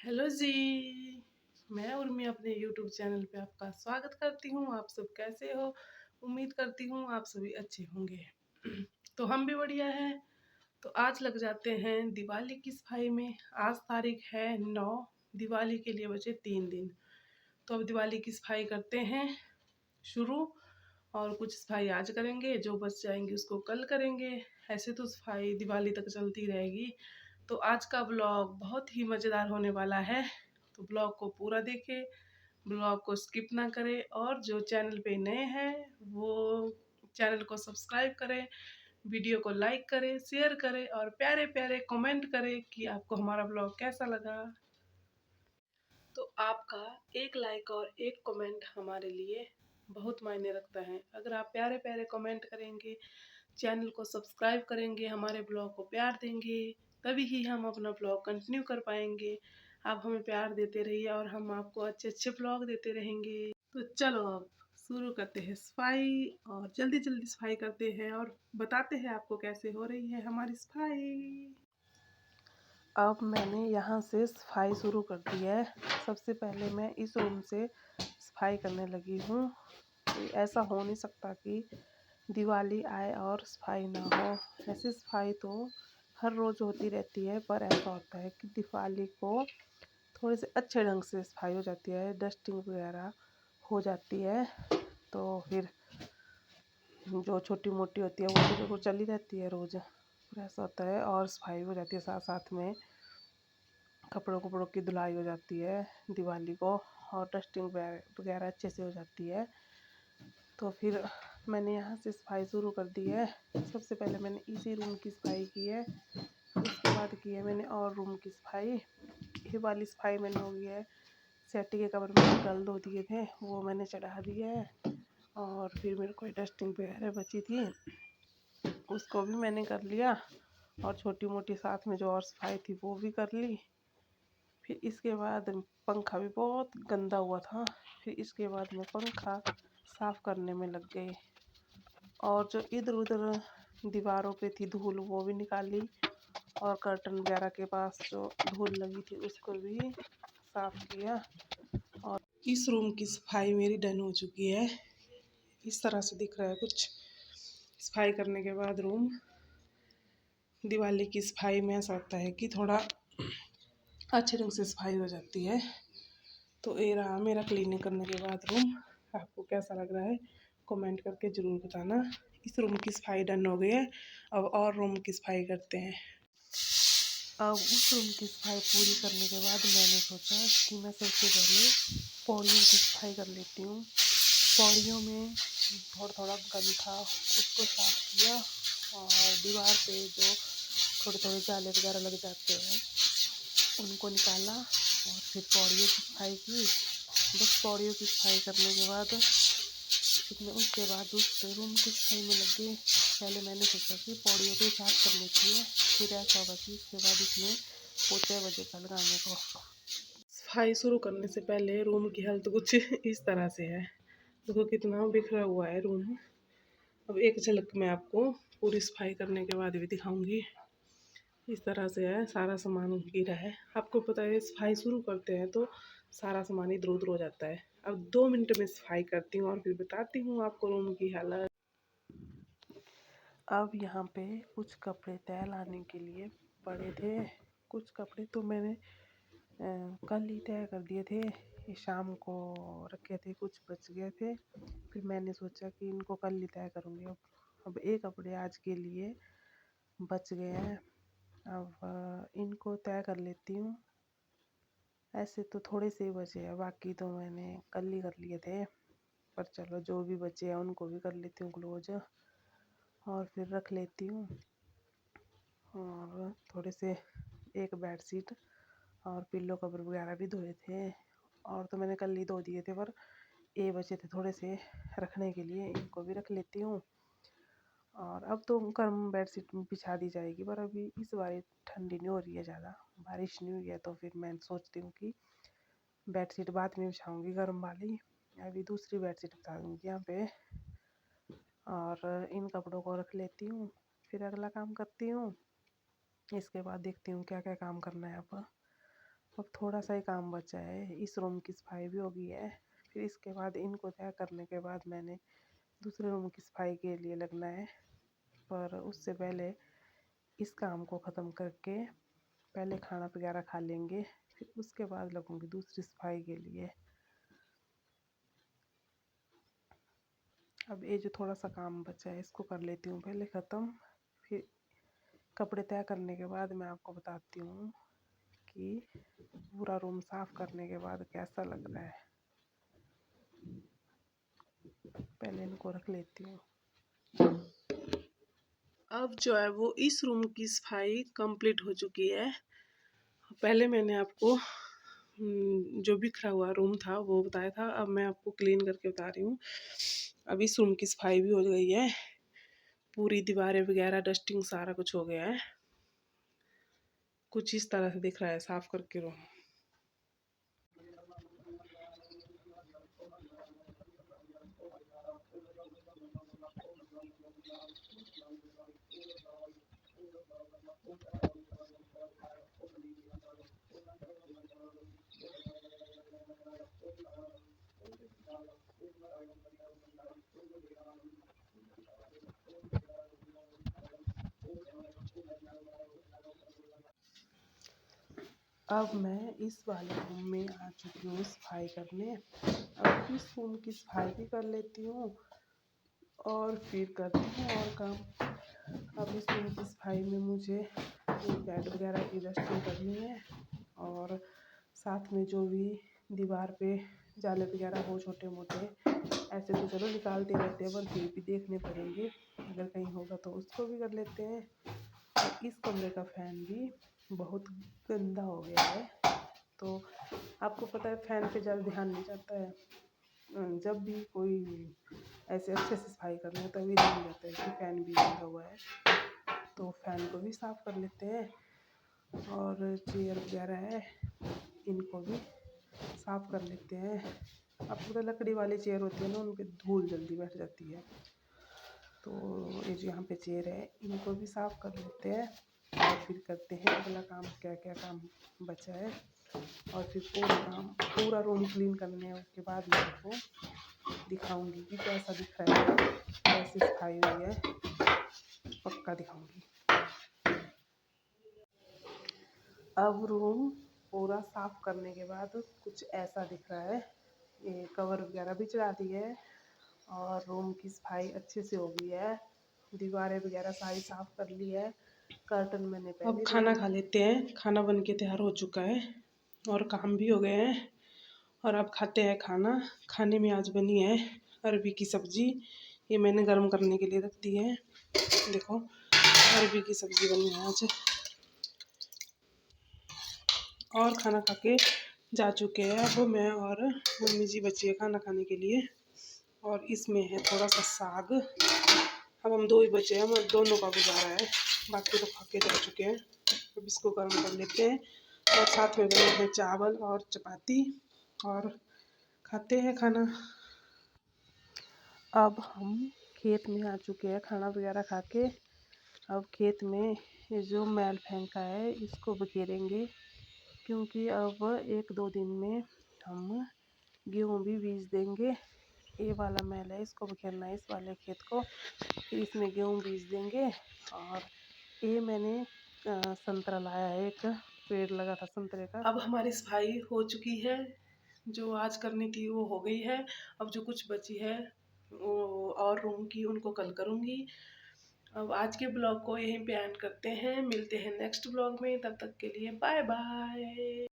Hello जी। मैं उर्मी अपने YouTube channel पे आपका स्वागत करती हूँ। आप सब कैसे हो? उम्मीद करती हूँ आप सभी अच्छे होंगे। तो हम भी बढ़िया हैं। तो आज लग जाते हैं दिवाली की सफाई में। आज तारीख है 9। दिवाली के लिए बचे 3 दिन। तो अब दिवाली की सफाई करते हैं शुरू। और कुछ सफाई आज करेंगे, जो बच जाएंगी उसको कल करेंगे। ऐसे तो सफाई दिवाली तक चलती रहेगी। तो आज का ब्लॉग बहुत ही मज़ेदार होने वाला है। तो ब्लॉग को पूरा देखें, ब्लॉग को स्किप ना करें। और जो चैनल पे नए हैं वो चैनल को सब्सक्राइब करें, वीडियो को लाइक करें, शेयर करें और प्यारे प्यारे कमेंट करें कि आपको हमारा ब्लॉग कैसा लगा। तो आपका एक लाइक और एक कमेंट हमारे लिए बहुत मायने रखता है। अगर आप प्यारे प्यारे कमेंट करेंगे, चैनल को सब्सक्राइब करेंगे, हमारे ब्लॉग को प्यार देंगे, तभी ही हम अपना ब्लॉग कंटिन्यू कर पाएंगे। आप हमें प्यार देते रहिए और हम आपको अच्छे अच्छे ब्लॉग देते रहेंगे। तो चलो अब शुरू करते हैं सफाई, और जल्दी जल्दी सफाई करते हैं और बताते हैं आपको कैसे हो रही है हमारी सफाई। अब मैंने यहाँ से सफाई शुरू कर दी है। सबसे पहले मैं इस रूम से सफाई करने लगी हूँ। ऐसा हो नहीं सकता कि दिवाली आए और सफाई ना हो। ऐसी सफाई तो हर रोज़ होती रहती है, पर ऐसा होता है कि दिवाली को थोड़े से अच्छे ढंग से सफाई हो जाती है, डस्टिंग वगैरह हो जाती है। तो फिर जो छोटी मोटी होती है वो तो देखो चली रहती है रोज़, फिर ऐसा होता है। और सफाई हो जाती है, साथ साथ में कपड़ों की धुलाई हो जाती है दिवाली को, और डस्टिंग वगैरह अच्छे से हो जाती है। तो फिर मैंने यहाँ से सफाई शुरू कर दी है। सबसे पहले मैंने इसी रूम की सफाई की है, उसके बाद की है मैंने और रूम की सफाई। ये वाली सफाई मैंने हो गई है। सेटी के कवर मैंने कल धो दिए थे, वो मैंने चढ़ा दिए है। और फिर मेरे को डस्टिंग वगैरह बची थी, उसको भी मैंने कर लिया। और छोटी मोटी साथ में जो और सफाई थी वो भी कर ली। फिर इसके बाद पंखा भी बहुत गंदा हुआ था, फिर इसके बाद मैं पंखा साफ़ करने में लग गई। और जो इधर उधर दीवारों पे थी धूल वो भी निकाली, और कर्टन वगैरह के पास जो धूल लगी थी उसको भी साफ़ किया। और इस रूम की सफाई मेरी डन हो चुकी है। इस तरह से दिख रहा है कुछ सफाई करने के बाद रूम। दिवाली की सफाई में ऐसा होता है कि थोड़ा अच्छे ढंग से सफाई हो जाती है। तो ये रहा मेरा क्लीनिंग करने के बाद रूम। आपको कैसा लग रहा है कमेंट करके ज़रूर बताना। इस रूम की सफाई डन हो गई है। अब और रूम की सफाई करते हैं। अब उस रूम की सफाई पूरी करने के बाद मैंने सोचा कि मैं सबसे पहले पौड़ियों की सफाई कर लेती हूँ। पौड़ियों में थोड़ा थोड़ा गंद था, उसको साफ किया। और दीवार पे जो थोड़े थोड़े जाले वगैरह लग जाते हैं उनको निकाला, और फिर पौड़ियों की सफाई की। बस पौड़ियों की सफाई करने के बाद फिर मैं उसके बाद दूसरे रूम की सफाई में लग गई। पहले मैंने सोचा कि पौड़ियों को साफ कर लेती है, फिर ऐसा होगा कि इसके बाद इसमें पोछे वजह लगाने को। सफाई शुरू करने से पहले रूम की हालत कुछ इस तरह से है। देखो कितना बिखरा हुआ है रूम। अब एक झलक मैं आपको पूरी सफाई करने के बाद भी दिखाऊंगी। इस तरह से है, सारा सामान गिरा है। आपको पता है सफाई शुरू करते हैं तो सारा सामान इधर उधर हो जाता है। अब 2 मिनट में सफाई करती हूँ और फिर बताती हूँ आपको रूम की हालत। अब यहाँ पे कुछ कपड़े तय लाने के लिए पड़े थे। कुछ कपड़े तो मैंने कल ही तय कर दिए थे, ये शाम को रखे थे, कुछ बच गए थे। फिर मैंने सोचा कि इनको कल ही तय करूँगी। अब एक कपड़े आज के लिए बच गए हैं। अब इनको तय कर लेती हूँ। ऐसे तो थोड़े से ही बचे हैं, बाकी तो मैंने कल ही कर लिए थे। पर चलो जो भी बचे हैं उनको भी कर लेती हूँ क्लोज, और फिर रख लेती हूँ। और थोड़े से एक बेडशीट और पिल्लो कवर वगैरह भी धोए थे, और तो मैंने कल ही धो दिए थे, पर ये बचे थे थोड़े से रखने के लिए, इनको भी रख लेती हूँ। और अब तो गर्म बेडशीट बिछा दी जाएगी, पर अभी इस बार ठंडी नहीं हो रही है ज़्यादा, बारिश नहीं हुई है। तो फिर मैं सोचती हूँ कि बेडशीट बाद में बिछाऊँगी गर्म वाली, अभी दूसरी बेडशीट बिछा दूँगी यहाँ पे। और इन कपड़ों को रख लेती हूँ, फिर अगला काम करती हूँ। इसके बाद देखती हूँ क्या क्या काम करना है अब। अब थोड़ा सा ही काम बचा है, इस रूम की सफाई भी हो गई है। फिर इसके बाद इनको तय करने के बाद मैंने दूसरे रूम की सफाई के लिए लगना है। पर उससे पहले इस काम को ख़त्म करके पहले खाना वगैरह खा लेंगे, फिर उसके बाद लगूंगी दूसरी सफाई के लिए। अब ये जो थोड़ा सा काम बचा है इसको कर लेती हूँ पहले ख़त्म। फिर कपड़े तय करने के बाद मैं आपको बताती हूँ कि पूरा रूम साफ़ करने के बाद कैसा लग रहा है। पहले इनको रख लेती हूँ। अब जो है वो इस रूम की सफाई कंप्लीट हो चुकी है। पहले मैंने आपको जो बिखरा हुआ रूम था वो बताया था, अब मैं आपको क्लीन करके बता रही हूँ। अब इस रूम की सफाई भी हो गई है, पूरी दीवारें वगैरह डस्टिंग सारा कुछ हो गया है। कुछ इस तरह से दिख रहा है साफ करके रूम। अब मैं इस वाले रूम में आ चुकी हूँ सफाई करने। अब इस रूम की सफाई भी कर लेती हूँ और फिर करती हूँ और काम। अब इस रूम की सफाई में मुझे बेड वगैरह की डस्टिंग करनी है और साथ में जो भी दीवार पे जाले वगैरह हो छोटे मोटे, ऐसे तो चलो निकालते रहते हैं पर फिर भी देखने पड़ेंगे, अगर कहीं होगा तो उसको भी कर लेते हैं। और इस कमरे का फ़ैन भी बहुत गंदा हो गया है, तो आपको पता है फ़ैन पे ज़्यादा ध्यान नहीं जाता है। जब भी कोई ऐसे अच्छे से सफाई करना है तभी ध्यान जाता है कि फ़ैन भी गंदा हुआ है, तो फ़ैन को भी साफ़ कर लेते हैं। और चेयर वगैरह है इनको भी साफ़ कर लेते हैं। आपको पता लकड़ी वाली चेयर होती है ना, उन पर धूल जल्दी बैठ जाती है, तो ये जो यहाँ पे चेयर है इनको भी साफ़ कर लेते हैं और फिर करते हैं अगला काम, क्या क्या काम बचा है। और फिर पूरा रूम क्लीन करने के बाद मैं आपको दिखाऊंगी कि कैसा दिख रहा है, कैसी सफाई हुई है, पक्का दिखाऊंगी। अब रूम पूरा साफ़ करने के बाद कुछ ऐसा दिख रहा है। ये कवर वगैरह भी चढ़ा दी है और रूम की सफाई अच्छे से हो गई है, दीवारें वगैरह सारी साफ़ कर ली है, कर्टन मैंने पहले। अब खाना खा लेते हैं, खाना बन के तैयार हो चुका है और काम भी हो गए हैं। और अब खाते हैं खाना। खाने में आज बनी है अरबी की सब्ज़ी, ये मैंने गर्म करने के लिए रख दी है। देखो अरबी की सब्ज़ी बनी है आज। और खाना खा के जा चुके हैं अब मैं और मम्मी जी बची है खाना खाने के लिए। और इसमें है थोड़ा सा साग। अब हम दो ही बचे हैं, हम दोनों का गुजारा है, बाकी तो खा के जा चुके हैं। अब इसको गर्म कर लेते हैं और साथ में बने हैं चावल और चपाती और खाते हैं खाना। अब हम खेत में आ चुके हैं खाना वगैरह खा के। अब खेत में ये जो मैल फेंका है इसको बखेरेंगे, क्योंकि अब 1-2 दिन में हम गेहूँ भी बीज देंगे। ये वाला मैल है, इसको बखेरना है इस वाले खेत को, फिर इसमें गेहूँ बीज देंगे। और ये मैंने संतरा लाया है, एक पेड़ लगा था संतरे का। अब हमारी सफाई हो चुकी है, जो आज करनी थी वो हो गई है। अब जो कुछ बची है और रूम की उनको कल करूँगी। अब आज के ब्लॉग को यहीं पे एंड करते हैं, मिलते हैं नेक्स्ट ब्लॉग में, तब तक के लिए बाय बाय।